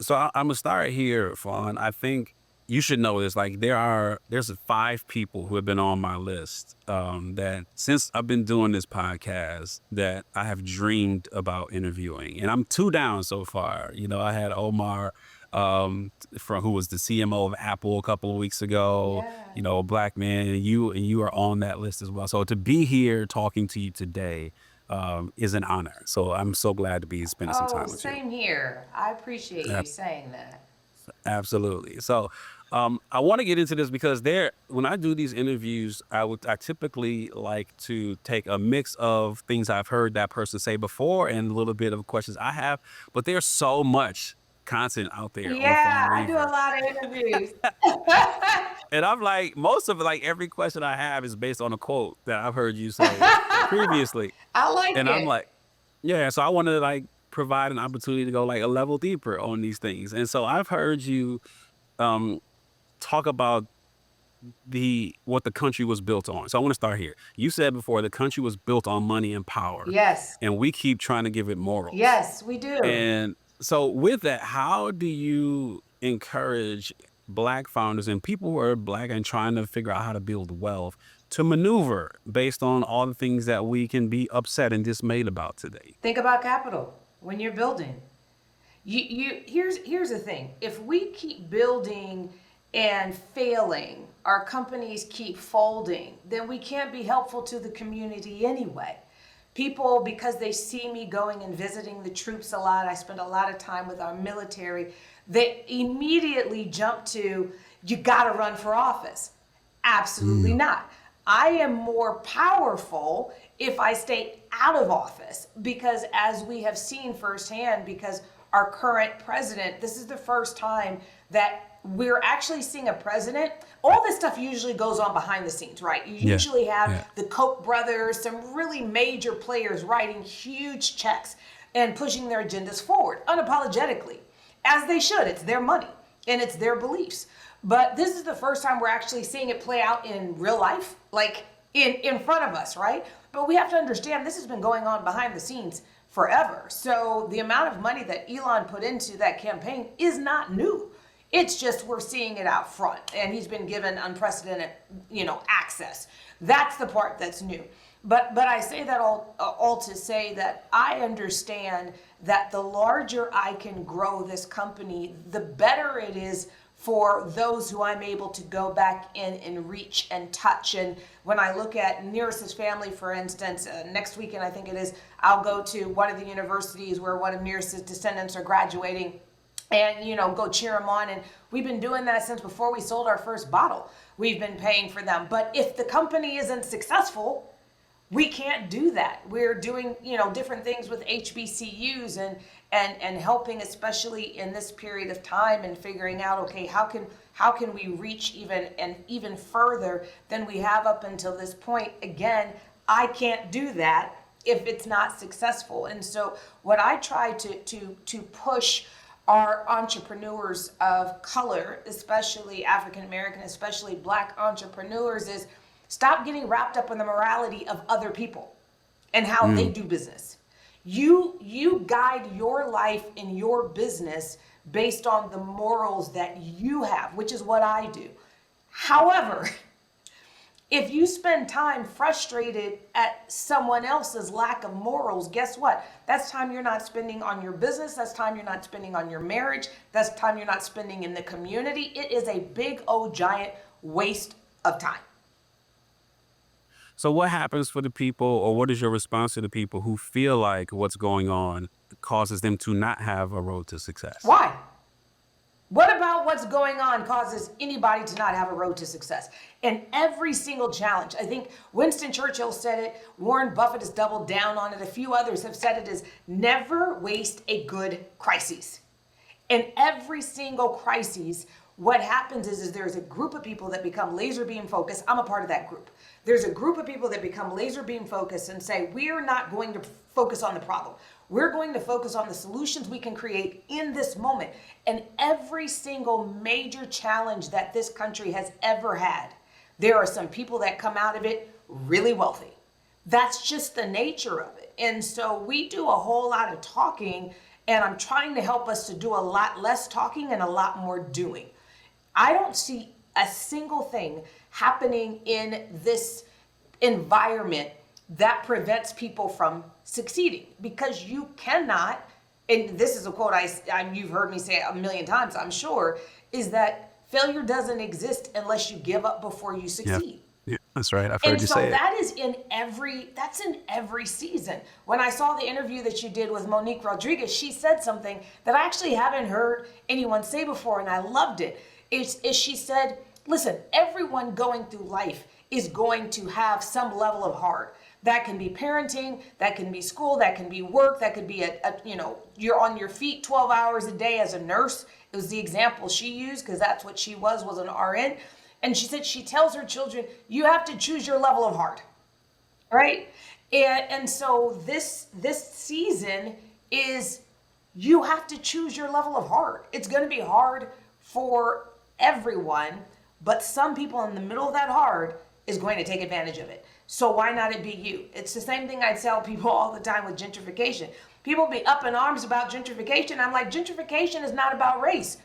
I'm gonna start here, Fawn. I think you should know this. Like there's 5 people who have been on my list that since I've been doing this podcast that I have dreamed about interviewing, and I'm 2 down so far. I had Omar from who was the CMO of Apple a couple of weeks ago. Yeah. A black man, and you are on that list as well. So to be here talking to you today is an honor. So I'm so glad to be spending some Oh, time with you. same here. I appreciate you saying that. Absolutely. So, I want to get into this because when I do these interviews, I typically like to take a mix of things I've heard that person say before and a little bit of questions I have. But there's so much content out there on Yeah, Fawn I do a Weaver, lot of interviews. and I'm like, most of it, like every question I have is based on a quote that I've heard you say previously, I like and I'm it. like, yeah. So I want to like provide an opportunity to go like a level deeper on these things, and so I've heard you um talk about what the country was built on. So I want to start here. You said before the country was built on money and power, Yes. and we keep trying to give it morals. Yes, we do. And so with that, how do you encourage black founders and people who are black and trying to figure out how to build wealth to maneuver based on all the things that we can be upset and dismayed about today? Think about capital when you're building. Here's the thing. If we keep building and failing, our companies keep folding, then we can't be helpful to the community anyway. People, because they see me going and visiting the troops a lot, I spend a lot of time with our military, they immediately jump to, you gotta run for office. Absolutely Mm. not. I am more powerful if I stay out of office because, as we have seen firsthand, because our current president, this is the first time that we're actually seeing a president. All this stuff usually goes on behind the scenes, right? You Yeah. usually have Yeah. the Koch brothers, some really major players writing huge checks and pushing their agendas forward unapologetically, as they should. It's their money and it's their beliefs. But this is the first time we're actually seeing it play out in real life, like in front of us, right? But we have to understand this has been going on behind the scenes forever. So the amount of money that Elon put into that campaign is not new. It's just we're seeing it out front, and he's been given unprecedented, access. That's the part that's new. But I say that all to say that I understand that the larger I can grow this company, the better it is for those who I'm able to go back in and reach and touch. And when I look at Nearest's family, for instance, next weekend I think it is, I'll go to one of the universities where one of Nearest's descendants are graduating and go cheer them on. And we've been doing that since before we sold our first bottle. We've been paying for them. But if the company isn't successful, we can't do that. We're doing different things with HBCUs and helping, especially in this period of time, and figuring out, okay, how can we reach even further than we have up until this point. Again, I can't do that if it's not successful. And so what I try to push our entrepreneurs of color, especially African American, especially black entrepreneurs, is stop getting wrapped up in the morality of other people and how they Mm. do business. You guide your life and your business based on the morals that you have, which is what I do. However, if you spend time frustrated at someone else's lack of morals, guess what? That's time you're not spending on your business. That's time you're not spending on your marriage. That's time you're not spending in the community. It is a big old giant waste of time. So what happens for the people, or what is your response to the people who feel like what's going on causes them to not have a road to success? Why? What about what's going on causes anybody to not have a road to success? And every single challenge, I think Winston Churchill said it, Warren Buffett has doubled down on it, a few others have said it, is never waste a good crisis. In every single crisis, what happens is there's a group of people that become laser beam focused. I'm a part of that group. There's a group of people that become laser beam focused and say, we're not going to focus on the problem. We're going to focus on the solutions we can create in this moment. And every single major challenge that this country has ever had, there are some people that come out of it really wealthy. That's just the nature of it. And so we do a whole lot of talking And I'm trying to help us to do a lot less talking and a lot more doing. I don't see a single thing happening in this environment that prevents people from succeeding, because you cannot, and this is a quote you've heard me say a million times, I'm sure, is that failure doesn't exist unless you give up before you Yeah. succeed. Yeah, that's right. I've heard And you so say it. that is that's in every season. When I saw the interview that you did with Monique Rodriguez, she said something that I actually haven't heard anyone say before, and I loved it. Is she said, listen, everyone going through life is going to have some level of hard. That can be parenting, that can be school, that can be work, that could be you're on your feet 12 hours a day as a nurse. It was the example she used because that's what she was an RN. And she said she tells her children, you have to choose your level of hard, right? And so this season is, you have to choose your level of hard. It's going to be hard for everyone, but some people in the middle of that hard is going to take advantage of it. So why not it be you? It's the same thing I tell people all the time with gentrification. People be up in arms about gentrification. I'm like, gentrification is not about race.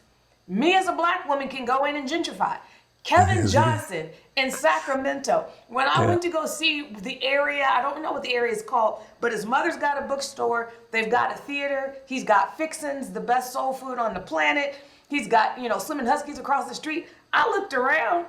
Me as a black woman can go in and gentrify. Kevin Johnson in Sacramento, when I went to go see the area, I don't know what the area is called, but his mother's got a bookstore, they've got a theater, he's got Fixins, the best soul food on the planet, he's got, Slim and Huskies across the street. I looked around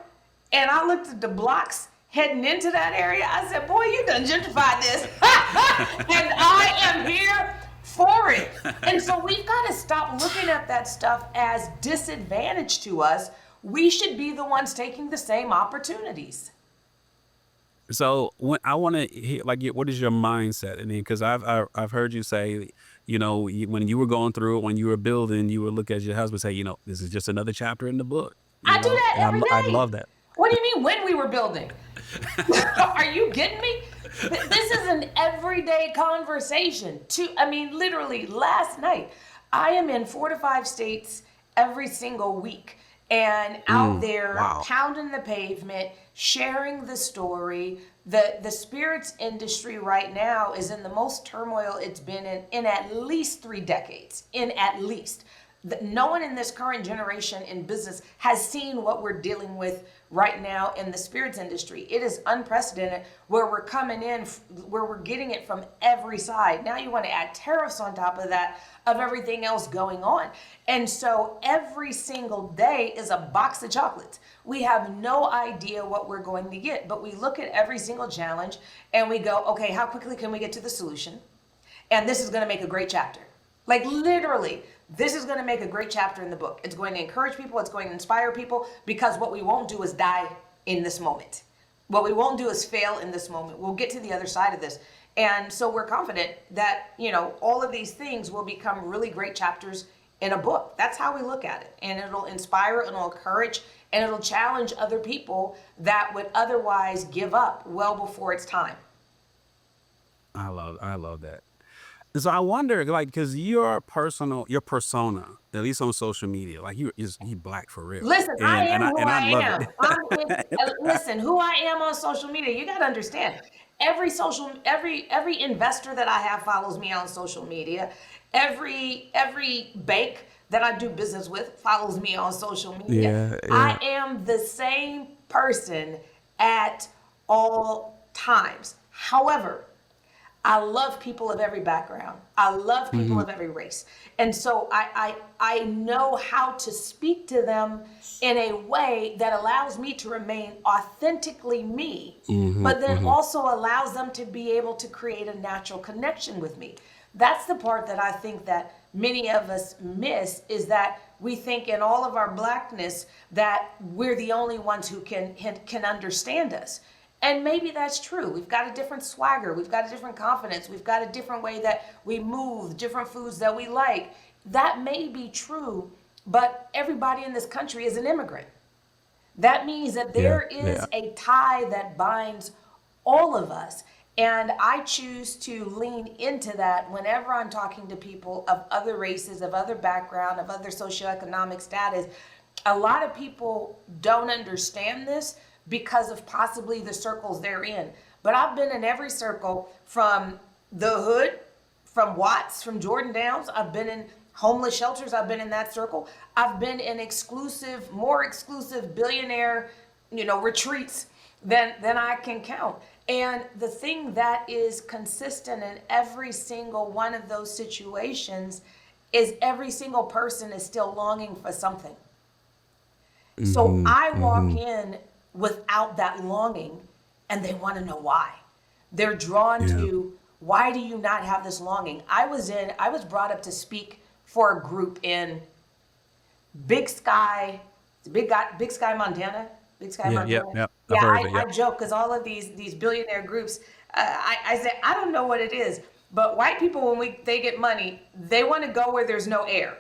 and I looked at the blocks heading into that area. I said, boy, you done gentrified this. And I am here for it. And so we've got to stop looking at that stuff as disadvantage to us. We should be the ones taking the same opportunities. So when I want to hear, like, what is your mindset? I mean, because I've heard you say, when you were going through it, when you were building, you would look at your husband and say, this is just another chapter in the book. I do that And every I day. love that. What do you mean when we were building? Are you kidding me? This is an everyday conversation. Literally last night, I am in 4 to 5 states every single week. And out there pounding the pavement, sharing the story. The spirits industry right now is in the most turmoil it's been in at least 3 decades. In at least. No one in this current generation in business has seen what we're dealing with right now in the spirits industry. It is unprecedented, where we're coming in, where we're getting it from every side. Now you want to add tariffs on top of that, of everything else going on. And so every single day is a box of chocolates. We have no idea what we're going to get, but we look at every single challenge and we go, okay, how quickly can we get to the solution? And this is going to make a great chapter. Like literally, this is going to make a great chapter in the book. It's going to encourage people. It's going to inspire people, because what we won't do is die in this moment. What we won't do is fail in this moment. We'll get to the other side of this. And so we're confident that, all of these things will become really great chapters in a book. That's how we look at it. And it'll inspire, it'll encourage, and it'll challenge other people that would otherwise give up well before it's time. I love that. So I wonder, like, because your persona, at least on social media, like you black for real. Listen, I am who I love am. it. Listen, who I am on social media, you got to understand. Every investor that I have follows me on social media. Every bank that I do business with follows me on social media. I am the same person at all times. However, I love people of every background. I love people of every race. And so I know how to speak to them in a way that allows me to remain authentically me, but then also allows them to be able to create a natural connection with me. That's the part that I think that many of us miss, is that we think in all of our blackness that we're the only ones who can understand us. And maybe that's true. We've got a different swagger. We've got a different confidence. We've got a different way that we move, different foods that we like. That may be true, but everybody in this country is an immigrant. That means that there is a tie that binds all of us. And I choose to lean into that whenever I'm talking to people of other races, of other background, of other socioeconomic status. A lot of people don't understand this because of possibly the circles they're in. But I've been in every circle, from the hood, from Watts, from Jordan Downs. I've been in homeless shelters. I've been in that circle. I've been in more exclusive billionaire, retreats than I can count. And the thing that is consistent in every single one of those situations is every single person is still longing for something. So I walk in without that longing, and they want to know why. They're drawn Yeah. to, why do you not have this longing? I was brought up to speak for a group in Big Sky, Big Sky, Montana. Big Sky, Yeah. Montana. Yep. Yep. I've Yeah, heard of it. I Yep. joke because all of these billionaire groups, I say I don't know what it is, but white people when they get money, they want to go where there's no air,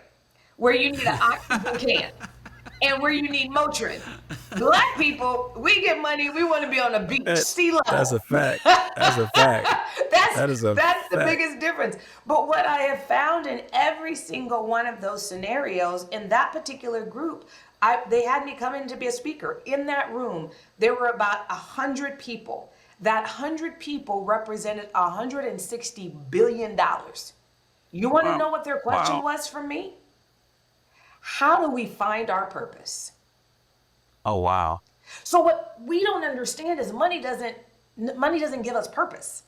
where you need an oxygen can, and where you need Motrin. Black people, we get money, we want to be on the beach, sea That's level. a fact. That's a fact. That is a That's the fact. biggest difference. But what I have found in every single one of those scenarios in that particular group, they had me come in to be a speaker. In that room, there were about 100 people. That 100 people represented $160 billion. You want to Wow. know what their question Wow. was from me? How do we find our purpose? Oh, wow. So what we don't understand is money doesn't give us purpose.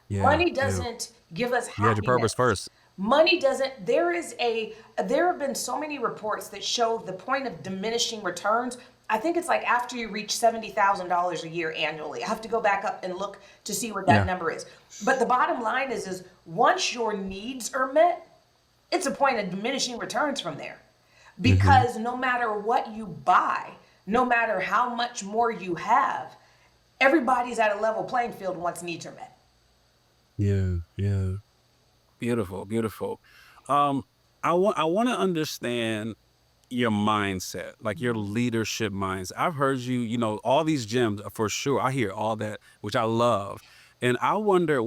Yeah. Money Yeah. doesn't give us You had your purpose happiness. first. Money doesn't, there have been so many reports that show the point of diminishing returns. I think it's like after you reach $70,000 a year annually. I have to go back up and look to see what that Yeah. number is. But the bottom line is once your needs are met, it's a point of diminishing returns from there. Because no matter what you buy, no matter how much more you have, everybody's at a level playing field once needs are met. Yeah. Yeah. Beautiful. Beautiful. Um, I want to understand your mindset, like your leadership mindset. I've heard all these gems for sure. I hear all that, which I love. And I wonder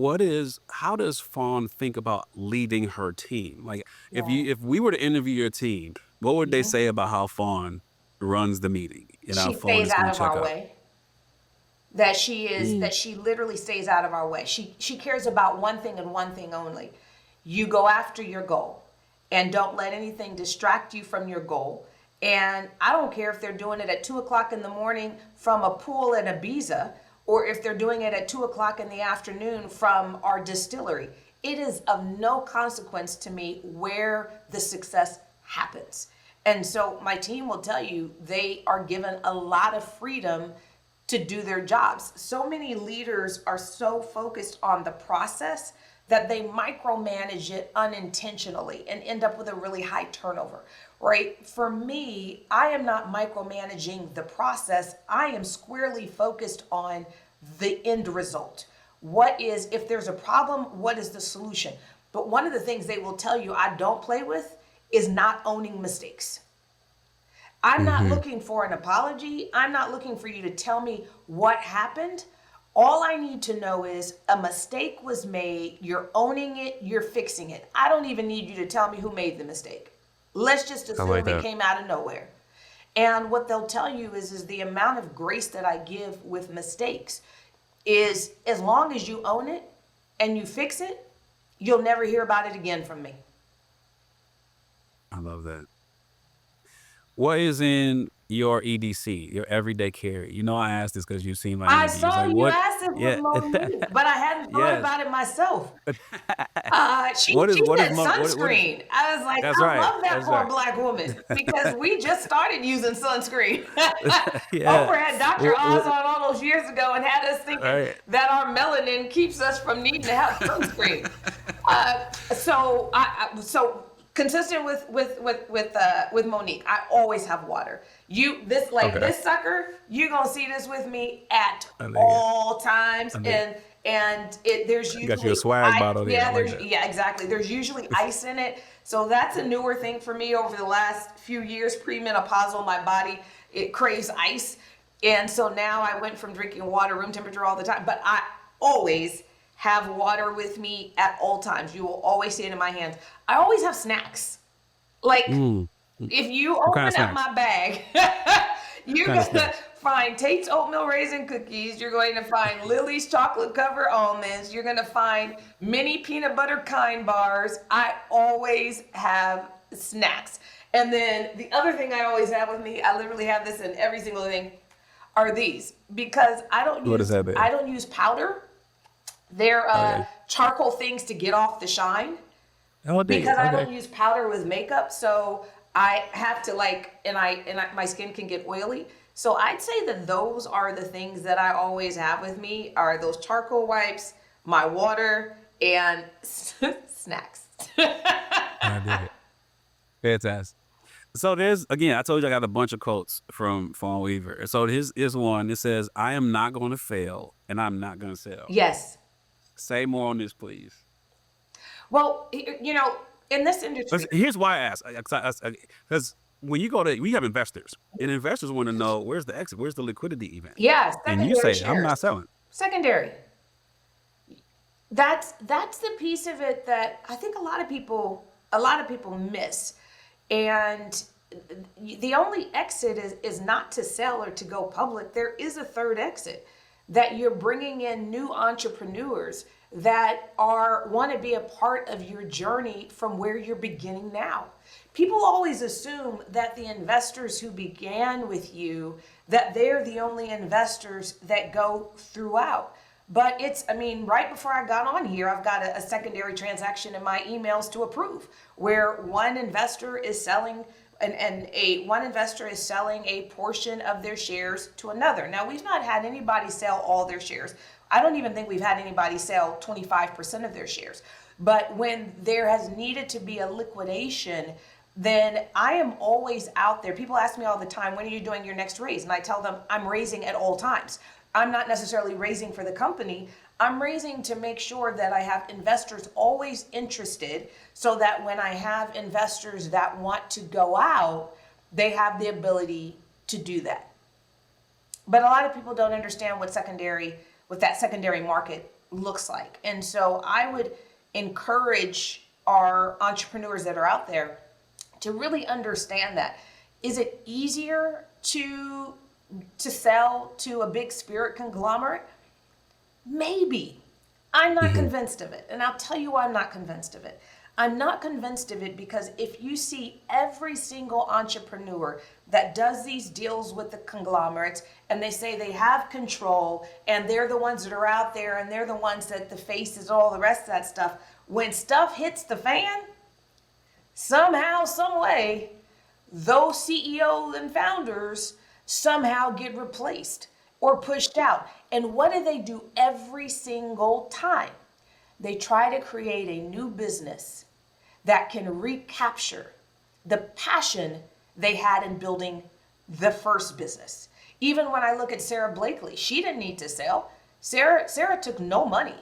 how does Fawn think about leading her team? Like Yeah. if we were to interview your team, what would they Yeah. say about how Fawn runs the meeting and how She Fawn stays is going out to of check our up? way. Mm. That she literally stays out of our way. She cares about one thing and one thing only. You go after your goal and don't let anything distract you from your goal. And I don't care if they're doing it at 2 o'clock in the morning from a pool in Ibiza, or if they're doing it at 2 o'clock in the afternoon from our distillery. It is of no consequence to me where the success happens. And so my team will tell you they are given a lot of freedom to do their jobs. So many leaders are so focused on the process that they micromanage it unintentionally and end up with a really high turnover, right? For me, I am not micromanaging the process. I am squarely focused on the end result. If there's a problem, what is the solution? But one of the things they will tell you I don't play with is not owning mistakes. I'm not looking for an apology. I'm not looking for you to tell me what happened. All I need to know is a mistake was made. You're owning it. You're fixing it. I don't even need you to tell me who made the mistake. Let's just I assume like it that. came out of nowhere. And what they'll tell you is the amount of grace that I give with mistakes is as long as you own it and you fix it, you'll never hear about it again from me. I love that. What is in your EDC, your everyday carry? I asked this because you've seen my I interviews. saw Like you what? asked it with Yeah. Monique, but I hadn't thought Yes. about it myself. What is She what is said what is? sunscreen. I was like, That's I right. love that That's poor right. black woman because we just started using sunscreen. Yeah. Oprah had Dr. Oz on all those years ago and had us thinking Right. that our melanin keeps us from needing to have sunscreen. So consistent with Monique, I always have water. Okay. This sucker, you're gonna see this with me at I dig it. all times, I dig it. and there's You got your usually swag bottle there. I like that. exactly. There's usually ice in it, so that's a newer thing for me over the last few years. Premenopausal, my body it craves ice, and so now I went from drinking water room temperature all the time, but I always have water with me at all times. You will always see it in my hands. I always have snacks. Like Mm. if you What kind of open up snacks? my bag, you're What kind of gonna snacks? find Tate's oatmeal raisin cookies. You're going to find Lily's chocolate cover almonds. You're going to find mini peanut butter kind bars. I always have snacks. And then the other thing I always have with me, I literally have this in every single thing, are these, because What is that, babe? I don't use powder. They're Okay. charcoal things to get off the shine, Oh, dig it. because I don't Okay. use powder with makeup, so I have to my skin can get oily. So I'd say that those are the things that I always have with me, are those charcoal wipes, my water, and snacks. I dig it. Fantastic. So there's, again, I told you I got a bunch of quotes from Fawn Weaver. So here's one. It says, "I am not going to fail, and I'm not going to sell." Yes. Say more on this, please. Well, in this industry, Here's why I ask. Because we have investors, and investors want to know, where's the exit? Where's the liquidity event? yeah, And you secondary say, I'm shares. not selling. Secondary. That's the piece of it that I think a lot of people miss. And the only exit is not to sell or to go public. There is a third exit, that you're bringing in new entrepreneurs that want to be a part of your journey from where you're beginning now. People always assume that the investors who began with you, that they're the only investors that go throughout. But right before I got on here, I've got a secondary transaction in my emails to approve, where one investor is selling one investor is selling a portion of their shares to another. Now, we've not had anybody sell all their shares. I don't even think we've had anybody sell 25% of their shares. But when there has needed to be a liquidation, then I am always out there. People ask me all the time, when are you doing your next raise? And I tell them I'm raising at all times. I'm not necessarily raising for the company. I'm raising to make sure that I have investors always interested, so that when I have investors that want to go out, they have the ability to do that. But a lot of people don't understand what that secondary market looks like. And so I would encourage our entrepreneurs that are out there to really understand that. Is it easier to sell to a big spirit conglomerate? Maybe. I'm not convinced of it. And I'll tell you why I'm not convinced of it. I'm not convinced of it because if you see every single entrepreneur that does these deals with the conglomerates, and they say they have control and they're the ones that are out there and they're the ones that the faces, all the rest of that stuff, when stuff hits the fan, somehow, some way, those CEOs and founders somehow get replaced or pushed out. And what do every single time? They try to create a new business that can recapture the passion they had in building the first business. Even when I look at Sarah Blakely, she didn't need to sell. Sarah took no money.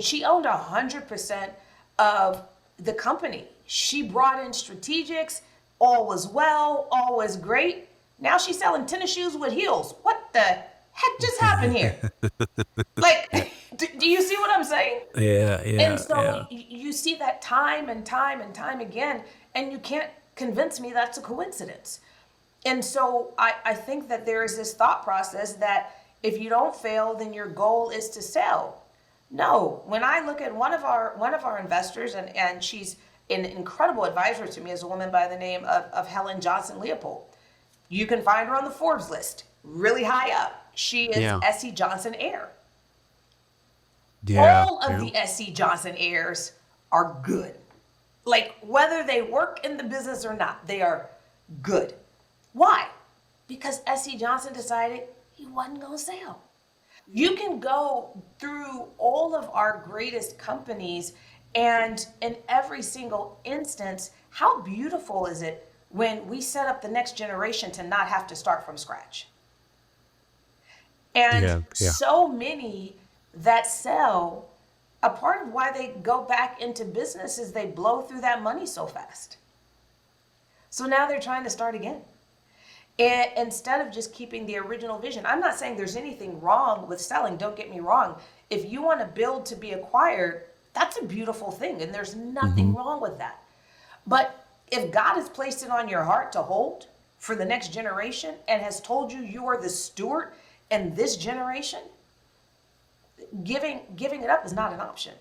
She owned 100% of the company. She brought in strategics. All was well, all was great. Now she's selling tennis shoes with heels. What the heck just happened here? Do you see what I'm saying? Yeah. And so you see that time and time and time again, and you can't convince me that's a coincidence. And so I think that there is this thought process that if you don't fail, then your goal is to sell. No, when I look at one of our investors, and she's an incredible advisor to me, is a woman by the name of Helen Johnson Leopold. You can find her on the Forbes list, really high up. She is S.C. Johnson heir. Yeah. All of the S.C. Johnson heirs are good. Whether they work in the business or not, they are good. Why? Because S.C. Johnson decided he wasn't going to sell. You can go through all of our greatest companies, and in every single instance, how beautiful is it when we set up the next generation to not have to start from scratch? And so many that sell, a part of why they go back into business is they blow through that money so fast. So now they're trying to start again. And instead of just keeping the original vision. I'm not saying there's anything wrong with selling, don't get me wrong. If you want to build to be acquired, that's a beautiful thing, and there's nothing wrong with that. But if God has placed it on your heart to hold for the next generation and has told you are the steward in this generation, giving it up is not an option.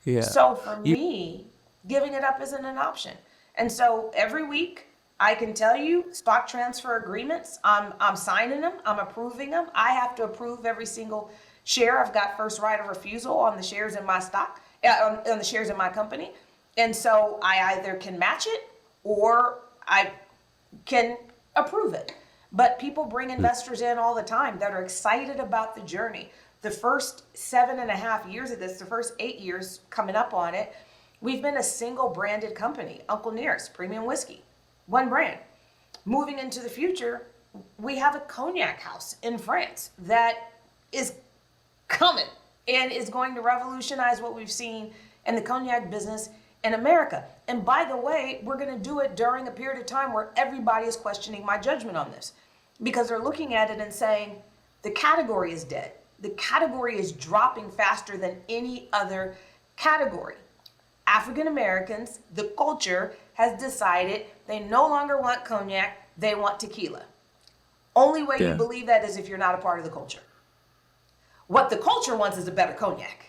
Yeah. So for You me, giving it up isn't an option. And so every week I can tell you stock transfer agreements, I'm signing them, I'm approving them. I have to approve every single share. I've got first right of refusal on the shares in my stock, on the shares in my company. And so I either can match it or I can approve it. But people bring investors in all the time that are excited about the journey. The first 7.5 years of this, the first 8 years coming up on it, we've been a single branded company, Uncle Nearest Premium Whiskey, one brand. Moving into the future, we have a cognac house in France that is coming and is going to revolutionize what we've seen in the cognac business in America. And by the way, we're going to do it during a period of time where everybody is questioning my judgment on this, because they're looking at it and saying the category is dead. The category is dropping faster than any other category. African Americans, the culture has decided they no longer want cognac, they want tequila. Only way you yeah. believe that is if you're not a part of the culture. What the culture wants is a better cognac.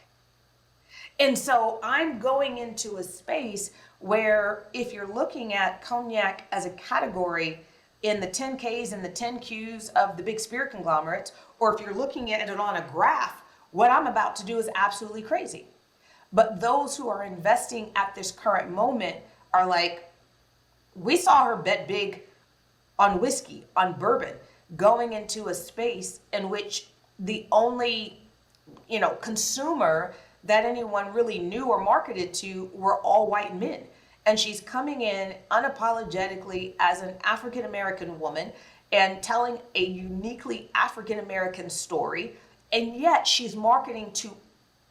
And so I'm going into a space where if you're looking at cognac as a category in the 10Ks and the 10Qs of the big spirit conglomerates, or if you're looking at it on a graph, what I'm about to do is absolutely crazy. But those who are investing at this current moment are like, we saw her bet big on whiskey, on bourbon, going into a space in which the only, consumer that anyone really knew or marketed to were all white men. And she's coming in unapologetically as an African American woman and telling a uniquely African American story. And yet she's marketing to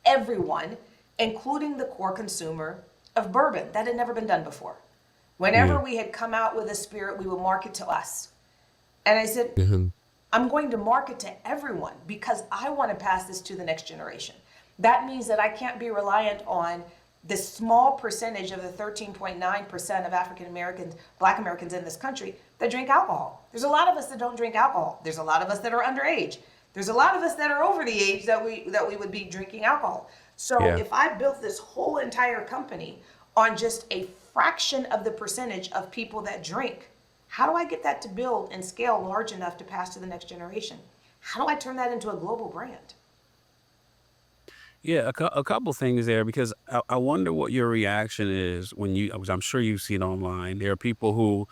everyone, including the core consumer of bourbon. That had never been done before. Whenever we had come out with a spirit, we would market to us. And I said, I'm going to market to everyone because I want to pass this to the next generation. That means that I can't be reliant on the small percentage of the 13.9% of African Americans, Black Americans in this country that drink alcohol. There's a lot of us that don't drink alcohol. There's a lot of us that are underage. There's a lot of us that are over the age that we would be drinking alcohol. So Yeah. if I built this whole entire company on just a fraction of the percentage of people that drink, how do I get that to build and scale large enough to pass to the next generation? How do I turn that into a global brand? Yeah, a couple things there because I wonder what your reaction is when I'm sure you've seen online. There are people who,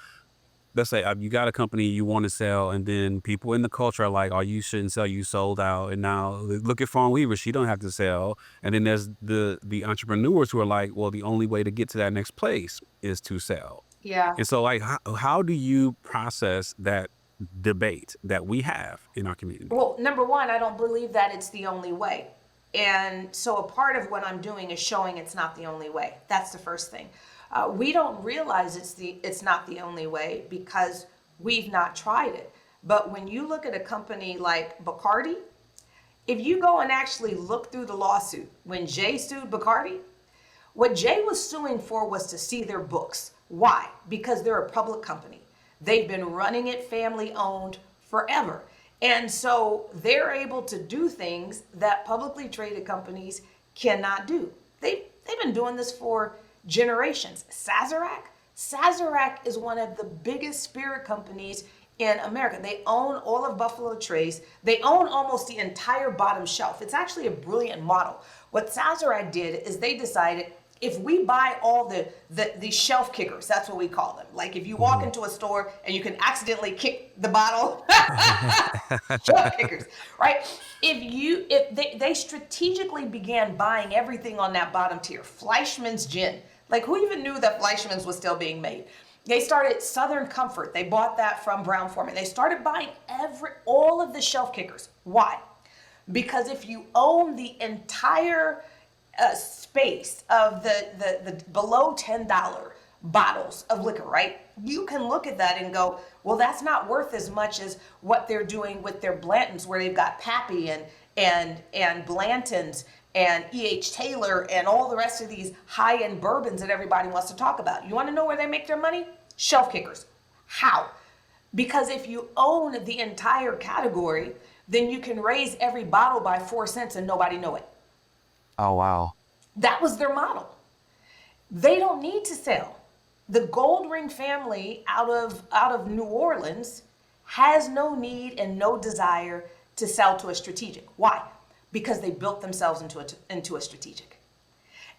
let's say you got a company you want to sell, and then people in the culture are like, "Oh, you shouldn't sell. You sold out." And now look at Fawn Weaver; she don't have to sell. And then there's the entrepreneurs who are like, "Well, the only way to get to that next place is to sell." Yeah. And so, like, how do you process that debate that we have in our community? Well, number one, I don't believe that it's the only way. And so a part of what I'm doing is showing it's not the only way. That's the first thing. We don't realize it's not the only way because we've not tried it. But when you look at a company like Bacardi, if you go and actually look through the lawsuit, when Jay sued Bacardi, what Jay was suing for was to see their books. Why? Because they're a public company. They've been running it family owned forever. And so they're able to do things that publicly traded companies cannot do. They've been doing this for generations. Sazerac is one of the biggest spirit companies in America. They own all of Buffalo Trace. They own almost the entire bottom shelf. It's actually a brilliant model. What Sazerac did is they decided, if we buy all the shelf kickers, that's what we call them. Like if you walk into a store and you can accidentally kick the bottle, shelf kickers, right? If they strategically began buying everything on that bottom tier, Fleischmann's gin. Like who even knew that Fleischmann's was still being made? They started Southern Comfort. They bought that from Brown-Forman. They started buying all of the shelf kickers. Why? Because if you own the entire space of the below $10 bottles of liquor, right? You can look at that and go, well, that's not worth as much as what they're doing with their Blantons, where they've got Pappy and Blanton's and E.H. Taylor and all the rest of these high-end bourbons that everybody wants to talk about. You want to know where they make their money? Shelf kickers. How? Because if you own the entire category, then you can raise every bottle by 4 cents and nobody know it. Oh, wow. That was their model. They don't need to sell. The Gold Ring family out of New Orleans has no need and no desire to sell to a strategic. Why? Because they built themselves into a strategic.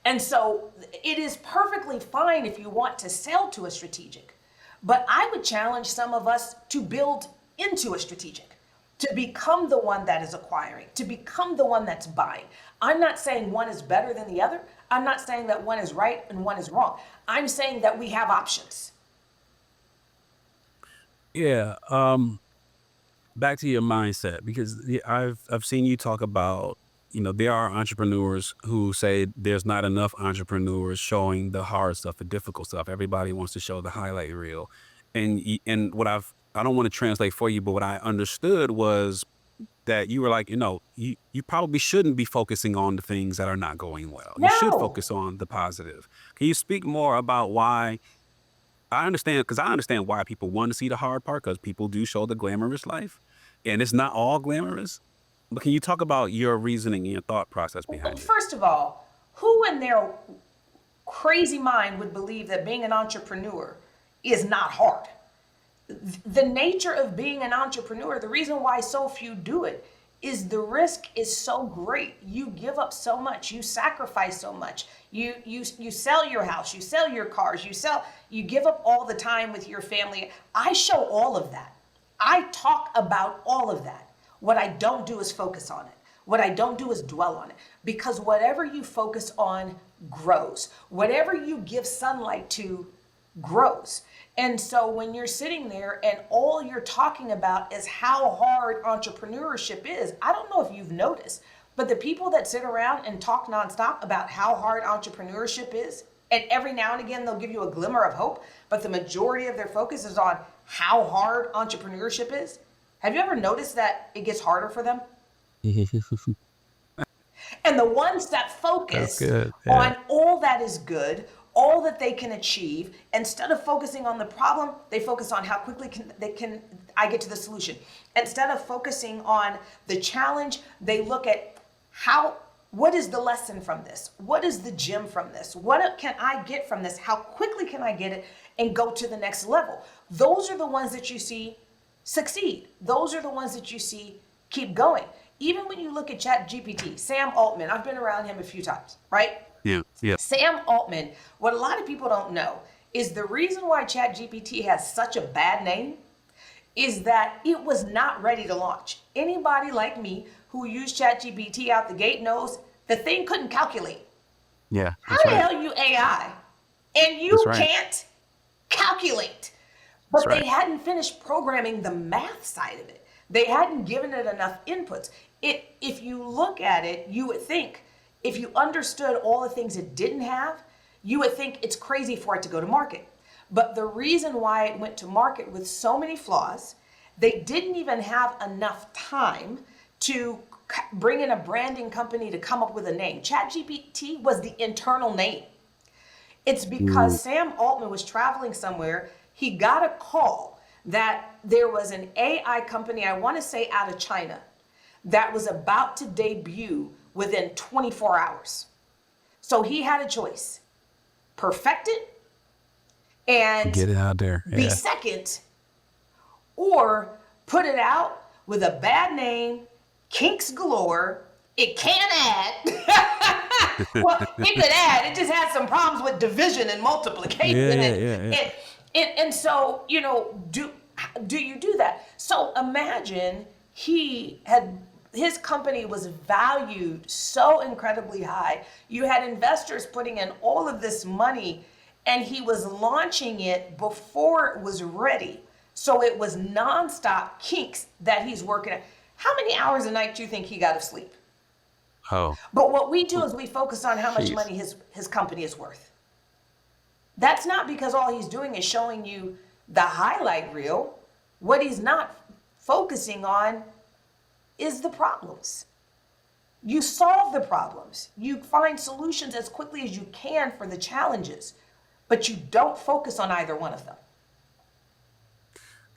And so it is perfectly fine if you want to sell to a strategic, but I would challenge some of us to build into a strategic, to become the one that is acquiring, to become the one that's buying. I'm not saying one is better than the other. I'm not saying that one is right and one is wrong. I'm saying that we have options. Yeah. Back to your mindset, because I've seen you talk about, there are entrepreneurs who say there's not enough entrepreneurs showing the hard stuff, the difficult stuff. Everybody wants to show the highlight reel. And what I don't want to translate for you, but what I understood was that you were like, you probably shouldn't be focusing on the things that are not going well. You should No. focus on the positive. Can you speak more about why? I understand why people want to see the hard part, because people do show the glamorous life, and it's not all glamorous. But can you talk about your reasoning and your thought process behind it? First of all, who in their crazy mind would believe that being an entrepreneur is not hard? The nature of being an entrepreneur, the reason why so few do it, is the risk is so great. You give up so much, you sacrifice so much. You sell your house, you sell your cars, you give up all the time with your family. I show all of that. I talk about all of that. What I don't do is focus on it. What I don't do is dwell on it, because whatever you focus on grows. Whatever you give sunlight to grows. And so when you're sitting there and all you're talking about is how hard entrepreneurship is, I don't know if you've noticed, but the people that sit around and talk nonstop about how hard entrepreneurship is, and every now and again they'll give you a glimmer of hope, but the majority of their focus is on how hard entrepreneurship is. Have you ever noticed that it gets harder for them? And the ones that focus on all that is good, all that they can achieve, instead of focusing on the problem, they focus on how quickly I get to the solution. Instead of focusing on the challenge, they look at what is the lesson from this? What is the gem from this? What can I get from this? How quickly can I get it and go to the next level? Those are the ones that you see succeed. Those are the ones that you see keep going. Even when you look at ChatGPT, Sam Altman, I've been around him a few times, right? Yeah. Sam Altman, what a lot of people don't know is the reason why ChatGPT has such a bad name is that it was not ready to launch. Anybody like me who used ChatGPT out the gate knows the thing couldn't calculate. Yeah. How the hell you AI and you can't calculate? But they hadn't finished programming the math side of it. They hadn't given it enough inputs. If you look at it, you would think, if you understood all the things it didn't have, you would think it's crazy for it to go to market. But the reason why it went to market with so many flaws, they didn't even have enough time to bring in a branding company to come up with a name. ChatGPT was the internal name. It's because Sam Altman was traveling somewhere. He got a call that there was an AI company, I want to say out of China, that was about to debut within 24 hours. So he had a choice: perfect it and Get it out there. be second, or put it out with a bad name, kinks galore. It can add. Well, it could add. It just had some problems with division and multiplication. And so, do you do that? So imagine his company was valued so incredibly high. You had investors putting in all of this money, and he was launching it before it was ready. So it was nonstop kinks that he's working at. How many hours a night do you think he got of sleep? Oh. But what we do is we focus on how much money his company is worth. That's not because all he's doing is showing you the highlight reel. What he's not focusing on is the problems. You solve the problems. You find solutions as quickly as you can for the challenges, but you don't focus on either one of them.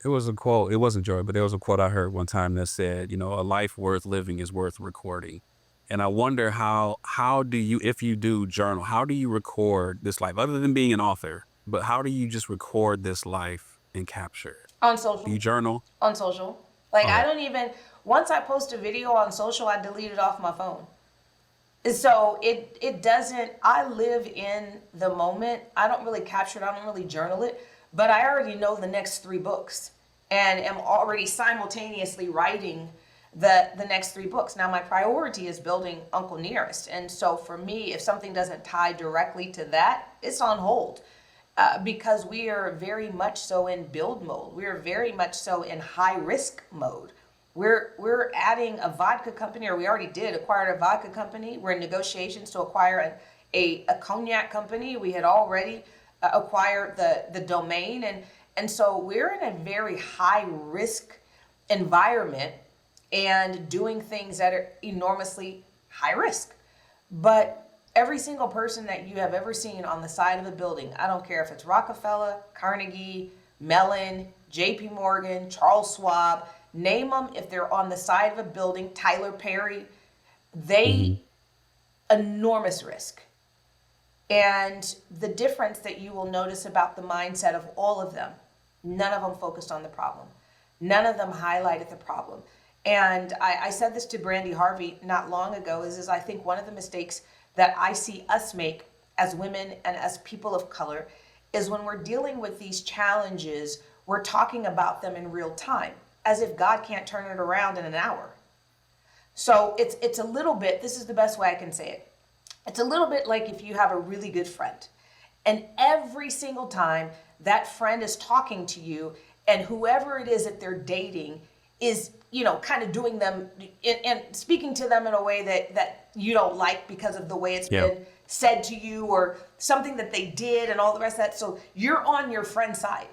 It was a quote. It wasn't Joy, but there was a quote I heard one time that said, "A life worth living is worth recording." And I wonder how do you, if you do journal, how do you record this life other than being an author? But how do you just record this life and capture it? On Do you social. journal? On social. Like, I Okay. don't even, once I post a video on social, I delete it off my phone. So it doesn't, I live in the moment. I don't really capture it, I don't really journal it, but I already know the next 3 books and am already simultaneously writing the next 3 books. Now my priority is building Uncle Nearest. And so for me, if something doesn't tie directly to that, it's on hold. Because we are very much so in build mode. We are very much so in high risk mode. We're adding a vodka company, or we already did acquire a vodka company. We're in negotiations to acquire a cognac company. We had already acquired the domain, and so we're in a very high risk environment and doing things that are enormously high risk. But every single person that you have ever seen on the side of a building, I don't care if it's Rockefeller, Carnegie, Mellon, JP Morgan, Charles Schwab, name them, if they're on the side of a building, Tyler Perry, Hmm. they, enormous risk. And the difference that you will notice about the mindset of all of them, none of them focused on the problem. None of them highlighted the problem. And I said this to Brandy Harvey not long ago, is I think one of the mistakes that I see us make as women and as people of color is when we're dealing with these challenges, we're talking about them in real time, as if God can't turn it around in an hour. So it's a little bit, this is the best way I can say it. It's a little bit like if you have a really good friend, and every single time that friend is talking to you, and whoever it is that they're dating is, kind of doing them and speaking to them in a way that you don't like because of the way it's Yeah. been said to you or something that they did and all the rest of that. So you're on your friend's side.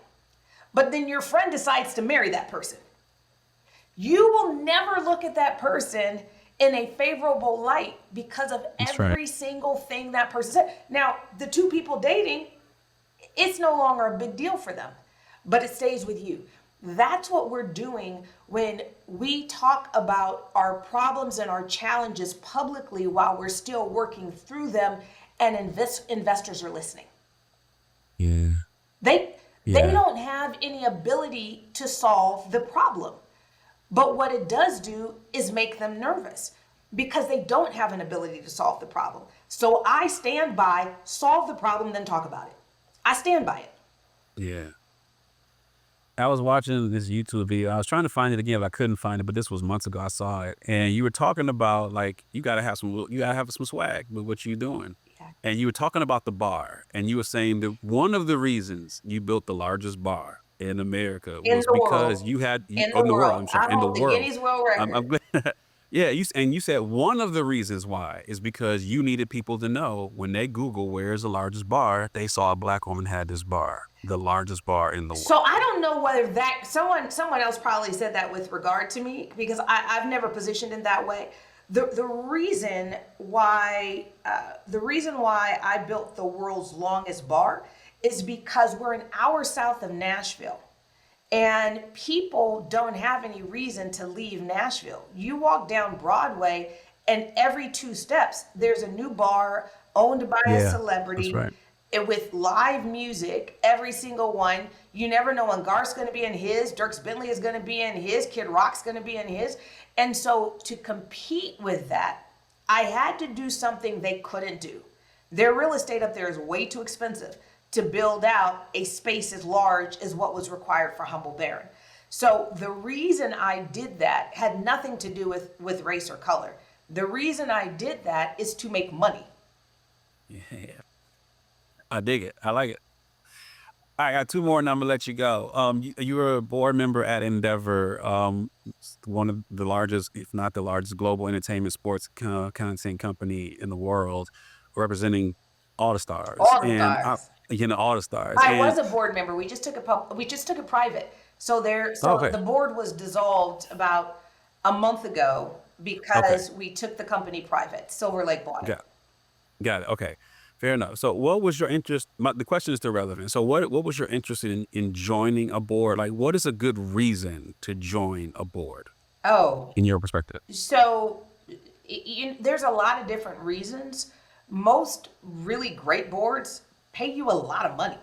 But then your friend decides to marry that person. You will never look at that person in a favorable light because of That's right. every single thing that person said. Now, the 2 people dating, it's no longer a big deal for them, but it stays with you. That's what we're doing when we talk about our problems and our challenges publicly while we're still working through them, and investors are listening. Yeah. They Yeah. don't have any ability to solve the problem. But what it does do is make them nervous because they don't have an ability to solve the problem. So I stand by solve the problem, then talk about it. I stand by it. Yeah. I was watching this YouTube video. I was trying to find it again, but I couldn't find it. But this was months ago. I saw it, and you were talking about like you gotta have some swag with what you're doing, Yeah. and you were talking about the bar, and you were saying that one of the reasons you built the largest bar in America In was the because world. you had In the in the world. world. I'm sorry, I in the hold the world. Guinness World I'm Record. glad. Yeah, you said one of the reasons why is because you needed people to know when they Google where's the largest bar, they saw a black woman had this bar, the largest bar in the world. So I don't know whether that someone else probably said that with regard to me because I've never positioned it that way. The reason why I built the world's longest bar is because we're an hour south of Nashville. And people don't have any reason to leave Nashville. You walk down Broadway, and every 2 steps, there's a new bar owned by a Yeah, that's celebrity right. with live music, every single one. You never know when Garth's going to be in his, Dierks Bentley is going to be in his, Kid Rock's going to be in his. And so to compete with that, I had to do something they couldn't do. Their real estate up there is way too expensive to build out a space as large as what was required for Humble Baron. So the reason I did that had nothing to do with race or color. The reason I did that is to make money. Yeah, I dig it. I like it. I got 2 more, and I'm gonna let you go. You were a board member at Endeavor, one of the largest, if not the largest, global entertainment sports content company in the world, representing all the stars, All the and stars. all the stars. I And was a board member. We just took it private. So okay, the board was dissolved about a month ago okay, because we took the company private. Silver Lake bought it. got got it. Okay, Fair enough. So what was your interest? The question is still relevant. So what was your interest in joining a board? Like, what is a good reason to join a board Oh, in your perspective? so there's a lot of different reasons. Most really great boards pay you a lot of money.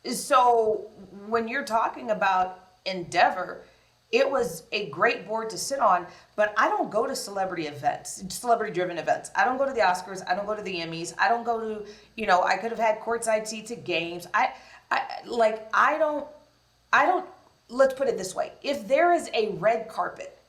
So when you're talking about Endeavor, it was a great board to sit on, but I don't go to celebrity events, celebrity driven events. I don't go to the Oscars. I don't go to the Emmys. I don't go to, I could have had courtside seats at games. I don't, let's put it this way. If there is a red carpet,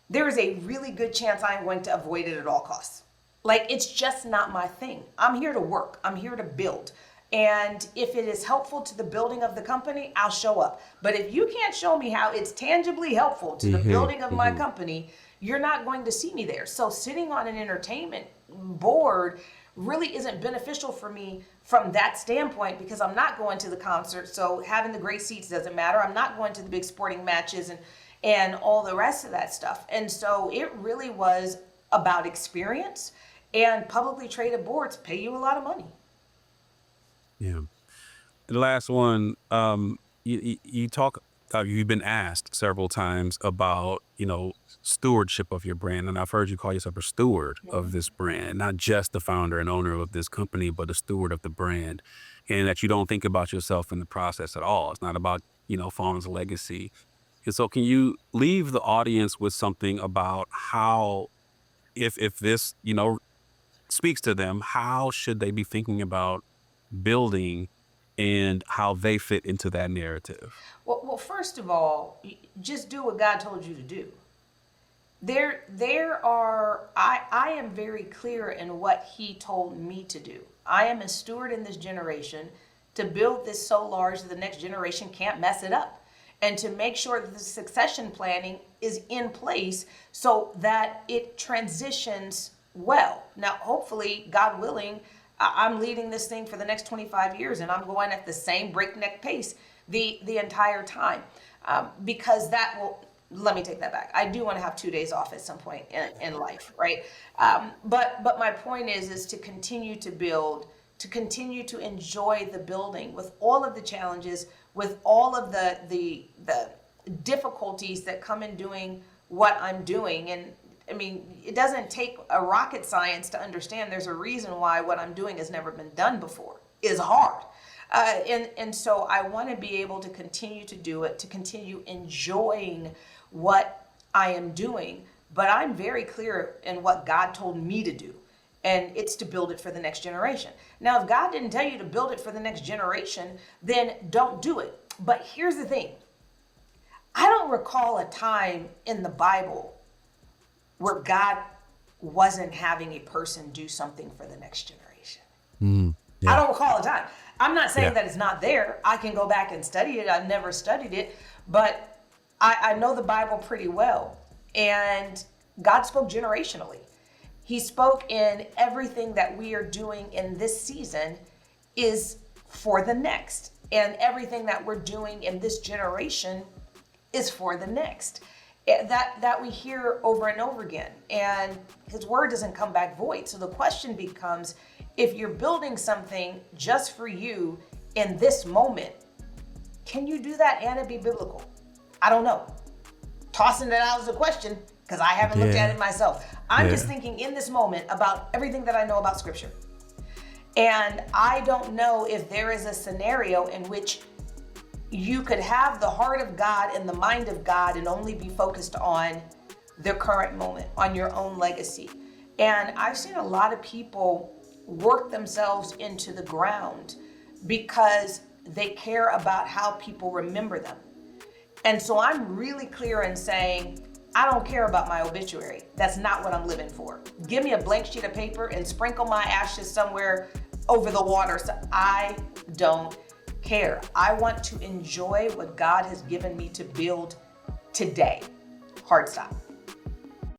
there is a really good chance I'm going to avoid it at all costs. Like, it's just not my thing. I'm here to work. I'm here to build. And if it is helpful to the building of the company, I'll show up. But if you can't show me how it's tangibly helpful to the building of my company, you're not going to see me there. So sitting on an entertainment board really isn't beneficial for me from that standpoint, because I'm not going to the concert. So having the great seats doesn't matter. I'm not going to the big sporting matches and all the rest of that stuff. And so it really was about experience, and publicly traded boards pay you a lot of money. Yeah. The last one, you talk, you've been asked several times about, stewardship of your brand. And I've heard you call yourself a steward of this brand, not just the founder and owner of this company, but a steward of the brand, and that you don't think about yourself in the process at all. It's not about, Fawn's legacy. And so can you leave the audience with something about how, if this, speaks to them, how should they be thinking about building and how they fit into that narrative? Well, first of all, just do what God told you to do. I am very clear in what He told me to do. I am a steward in this generation to build this so large that the next generation can't mess it up, and to make sure that the succession planning is in place so that it transitions well. Now, hopefully, God willing, I'm leading this thing for the next 25 years, and I'm going at the same breakneck pace the entire time, because that will, let me take that back. I do want to have 2 days off at some point in life, right? But my point is to continue to build, to continue to enjoy the building with all of the challenges, with all of the difficulties that come in doing what I'm doing. And I mean, it doesn't take a rocket science to understand there's a reason why what I'm doing has never been done before. It's hard. And so I want to be able to continue to do it, to continue enjoying what I am doing. But I'm very clear in what God told me to do, and it's to build it for the next generation. Now, if God didn't tell you to build it for the next generation, then don't do it. But here's the thing. I don't recall a time in the Bible where God wasn't having a person do something for the next generation. I don't recall a time. I'm not saying that it's not there. I can go back and study it. I've never studied it, but I know the Bible pretty well. And God spoke generationally. He spoke in everything that we are doing in this season is for the next. And everything that we're doing in this generation is for the next. That we hear over and over again. And His word doesn't come back void. So the question becomes, if you're building something just for you in this moment, can you do that and it be biblical? I don't know. Tossing that out as a question, because I haven't looked at it myself. I'm just thinking in this moment about everything that I know about Scripture. And I don't know if there is a scenario in which you could have the heart of God and the mind of God and only be focused on the current moment, on your own legacy. And I've seen a lot of people work themselves into the ground because they care about how people remember them. And so I'm really clear in saying, I don't care about my obituary. That's not what I'm living for. Give me a blank sheet of paper and sprinkle my ashes somewhere over the water. So I don't care. I want to enjoy what God has given me to build today. Hard stop.